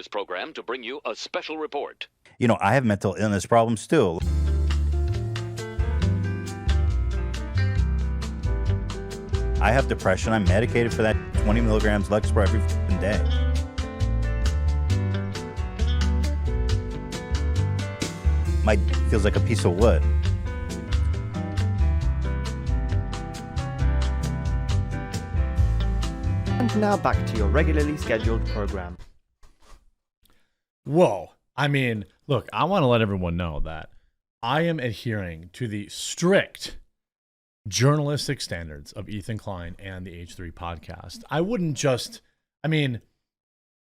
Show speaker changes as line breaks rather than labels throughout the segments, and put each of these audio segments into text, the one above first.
this program to bring you a special report.
You know, I have mental illness problems too. I have depression. I'm medicated for that. 20 milligrams Lexapro every fucking day. My feels like a piece of wood.
And now back to your regularly scheduled program.
Whoa. I mean, look, I want to let everyone know that I am adhering to the strict journalistic standards of Ethan Klein and the H3 podcast. I wouldn't just, I mean,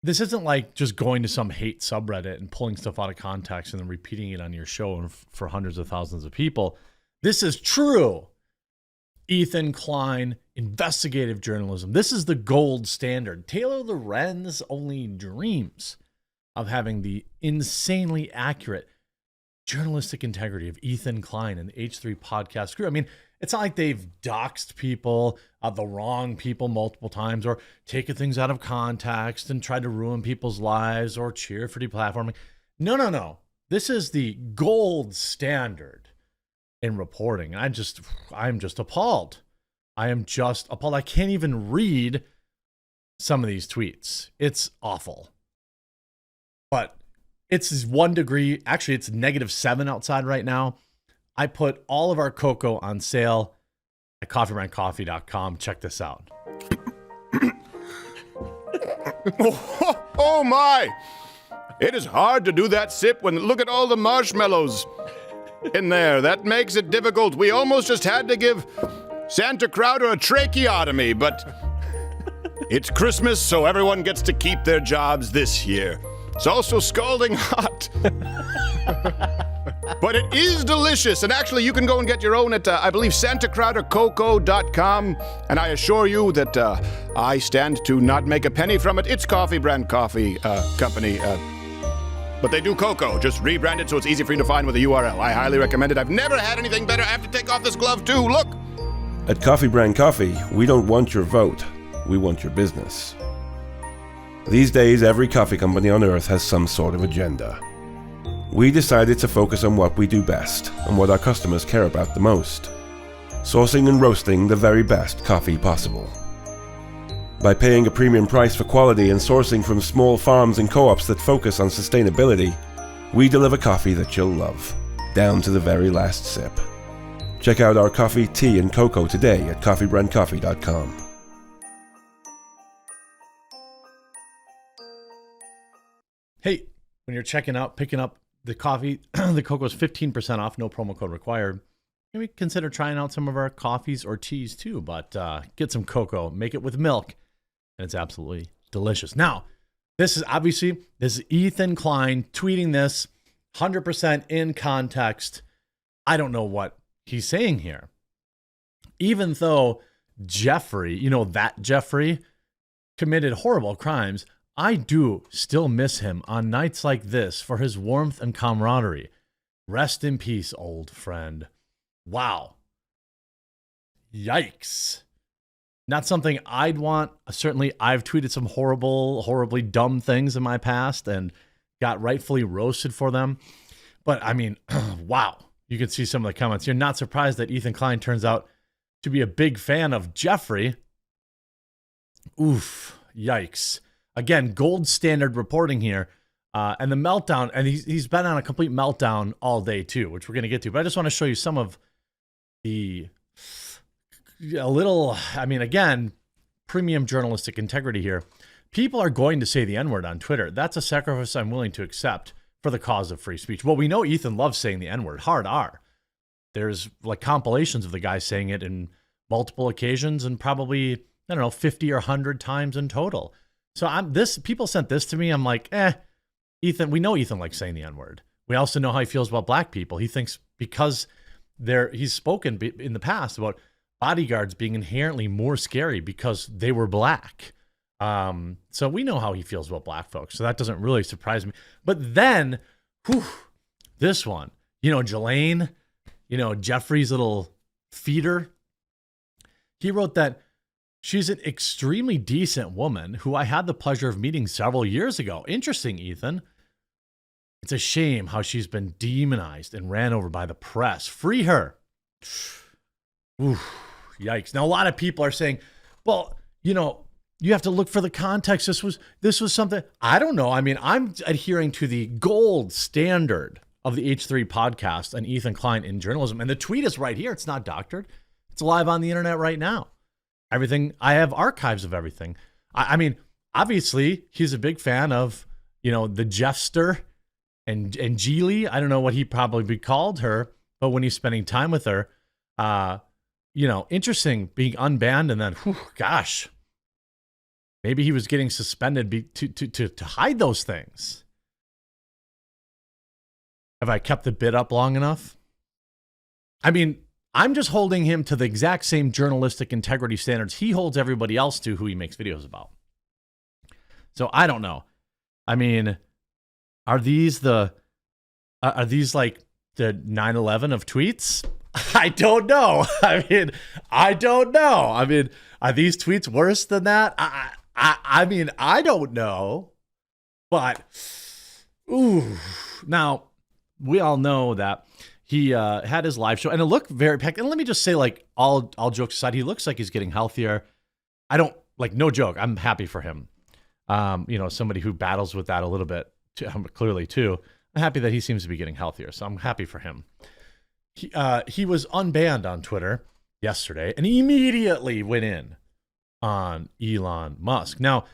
this isn't like just going to some hate subreddit and pulling stuff out of context and then repeating it on your show and for hundreds of thousands of people. This is true Ethan Klein investigative journalism. This is the gold standard. Taylor Lorenz only dreams of having the insanely accurate journalistic integrity of Ethan Klein and the H3 podcast crew. I mean, it's not like they've doxed people, the wrong people multiple times, or taken things out of context and tried to ruin people's lives or cheer for deplatforming. No. This is the gold standard in reporting. I'm just appalled. I am just appalled. I can't even read some of these tweets. It's awful. But it's 1 degree. Actually, it's -7 outside right now. I put all of our cocoa on sale at coffeebrandcoffee.com. Check this out.
Oh my! It is hard to do that sip when look at all the marshmallows in there. That makes it difficult. We almost just had to give Santa Crowder a tracheotomy, but it's Christmas, so everyone gets to keep their jobs this year. It's also scalding hot. But it is delicious, and actually you can go and get your own at, I believe, santacrowdercocoa.com, and I assure you that I stand to not make a penny from it. It's Coffee Brand Coffee Company, but they do cocoa. Just rebrand it so it's easy for you to find with a URL. I highly recommend it. I've never had anything better. I have to take off this glove too. Look!
At Coffee Brand Coffee, we don't want your vote. We want your business. These days, every coffee company on earth has some sort of agenda. We decided to focus on what we do best and what our customers care about the most. Sourcing and roasting the very best coffee possible. By paying a premium price for quality and sourcing from small farms and co-ops that focus on sustainability, we deliver coffee that you'll love, down to the very last sip. Check out our coffee, tea, and cocoa today at coffeebrandcoffee.com.
Hey, when you're checking out, picking up the coffee, the cocoa is 15% off, no promo code required. Maybe consider trying out some of our coffees or teas too, but get some cocoa, make it with milk, and it's absolutely delicious. Now, this is Ethan Klein tweeting this 100% in context. I don't know what he's saying here. Even though Jeffrey, that Jeffrey committed horrible crimes, I do still miss him on nights like this for his warmth and camaraderie. Rest in peace, old friend. Wow. Yikes. Not something I'd want. Certainly, I've tweeted some horribly dumb things in my past and got rightfully roasted for them. But I mean, wow. You can see some of the comments. You're not surprised that Ethan Klein turns out to be a big fan of Jeffrey. Oof. Yikes. Again, gold standard reporting here. And the meltdown, and he's been on a complete meltdown all day too, which we're going to get to. But I just want to show you some of again, premium journalistic integrity here. People are going to say the N-word on Twitter. That's a sacrifice I'm willing to accept for the cause of free speech. Well, we know Ethan loves saying the N-word, hard R. There's like compilations of the guy saying it in multiple occasions and probably, 50 or 100 times in total. So people sent this to me. I'm like, Ethan, we know Ethan likes saying the N-word. We also know how he feels about black people. He thinks because he's spoken in the past about bodyguards being inherently more scary because they were black. So we know how he feels about black folks. So that doesn't really surprise me. But then, this one, Jelaine, Jeffrey's little feeder. He wrote that She's an extremely decent woman who I had the pleasure of meeting several years ago. Interesting, Ethan. It's a shame how she's been demonized and ran over by the press. Free her. Oof, yikes. Now, a lot of people are saying, well, you know, you have to look for the context. This was something, I don't know. I mean, I'm adhering to the gold standard of the H3 podcast and Ethan Klein in journalism. And the tweet is right here. It's not doctored. It's live on the internet right now. Everything, I have archives of everything. I mean, obviously, he's a big fan of, you know, the Jeffster and Geely. I don't know what he probably called her, but when he's spending time with her, you know, interesting being unbanned and then, whew, gosh, maybe he was getting suspended to hide those things. Have I kept the bit up long enough? I mean, I'm just holding him to the exact same journalistic integrity standards he holds everybody else to who he makes videos about. So I don't know. I mean, are these like the 9/11 of tweets? I don't know. I don't know. I mean, are these tweets worse than that? I mean, I don't know. But, ooh. Now, we all know that he had his live show, and it looked very packed. And let me just say, like, all jokes aside, he looks like he's getting healthier. I don't, like, no joke, I'm happy for him. You know, somebody who battles with that a little bit, clearly, too. I'm happy that he seems to be getting healthier, so I'm happy for him. He was unbanned on Twitter yesterday and immediately went in on Elon Musk. Now,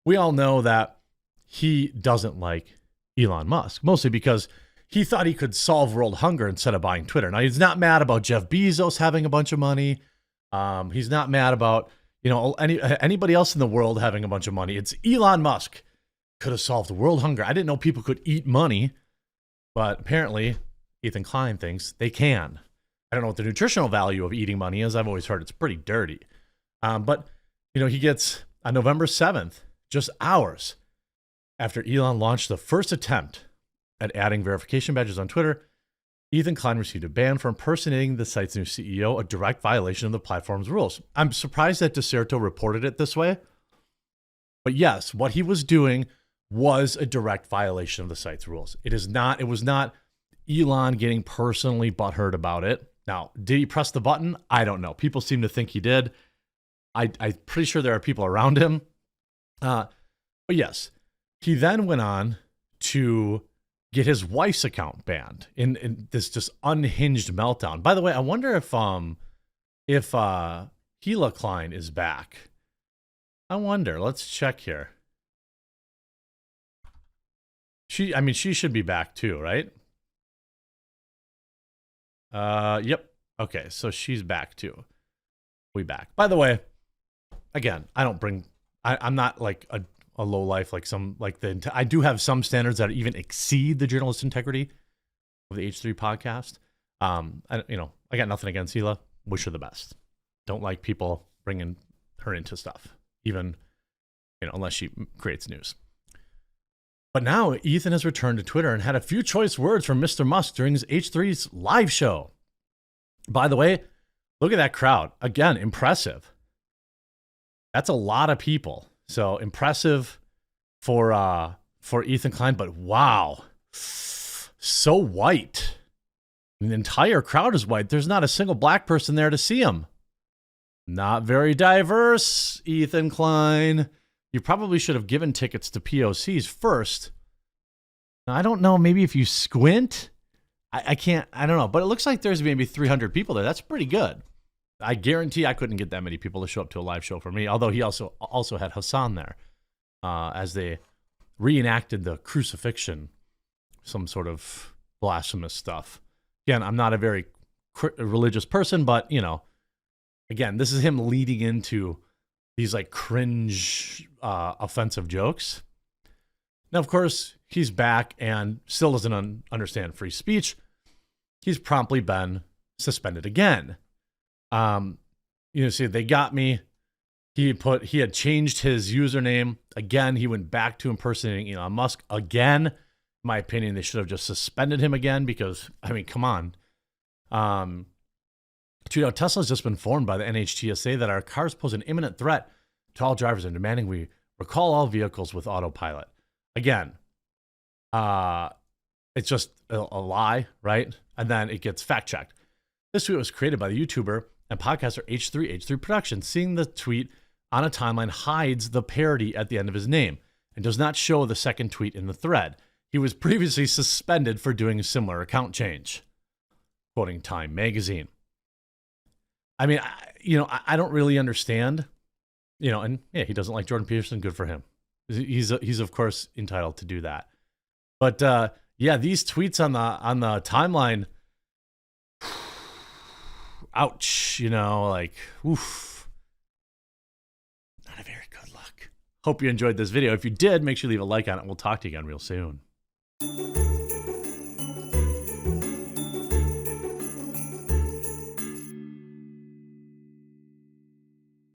we all know that he doesn't like Elon Musk, mostly because he thought he could solve world hunger instead of buying Twitter. Now, he's not mad about Jeff Bezos having a bunch of money. He's not mad about, you know, anybody else in the world having a bunch of money. It's Elon Musk could have solved world hunger. I didn't know people could eat money, but apparently Ethan Klein thinks they can. I don't know what the nutritional value of eating money is. I've always heard it's pretty dirty. But, you know, he gets on November 7th, just hours after Elon launched the first attempt at adding verification badges on Twitter, Ethan Klein received a ban for impersonating the site's new CEO, a direct violation of the platform's rules. I'm surprised that Deserto reported it this way. But yes, what he was doing was a direct violation of the site's rules. It was not Elon getting personally butthurt about it. Now, did he press the button? I don't know. People seem to think he did. I'm pretty sure there are people around him. But yes, he then went on to get his wife's account banned in this just unhinged meltdown. By the way, I wonder if Gila Klein is back. I wonder. Let's check here. She should be back too, right? Yep. Okay, so she's back too. We back. By the way, again, I'm not like a low life like I do have some standards that even exceed the journalist integrity of the H3 podcast. I got nothing against Hila. Wish her the best. Don't like people bringing her into stuff, even, unless she creates news. But now Ethan has returned to Twitter and had a few choice words from Mr. Musk during his H3's live show. By the way, look at that crowd. Again, impressive. That's a lot of people. So impressive for Ethan Klein, but wow, so white. The entire crowd is white. There's not a single black person there to see him. Not very diverse, Ethan Klein. You probably should have given tickets to POCs first. Now, I don't know, maybe if you squint, I don't know, but it looks like there's maybe 300 people there. That's pretty good. I guarantee I couldn't get that many people to show up to a live show for me, although he also had Hassan there as they reenacted the crucifixion, some sort of blasphemous stuff. Again, I'm not a very religious person, but, again, this is him leading into these like cringe, offensive jokes. Now, of course, he's back and still doesn't understand free speech. He's promptly been suspended again. See, they got me. He had changed his username again. He went back to impersonating Elon Musk again. In my opinion, they should have just suspended him again because, come on. Tweet out, Tesla's just been informed by the NHTSA that our cars pose an imminent threat to all drivers and demanding we recall all vehicles with autopilot. Again, it's just a lie, right? And then it gets fact checked. This tweet was created by the YouTuber and podcaster H3 Productions. Seeing the tweet on a timeline hides the parody at the end of his name and does not show the second tweet in the thread. He was previously suspended for doing a similar account change. Quoting Time Magazine. I mean, I don't really understand, and yeah, he doesn't like Jordan Peterson. Good for him. He's of course entitled to do that. But yeah, these tweets on the timeline, ouch, like, oof. Not a very good look. Hope you enjoyed this video. If you did, make sure you leave a like on it. We'll talk to you again real soon.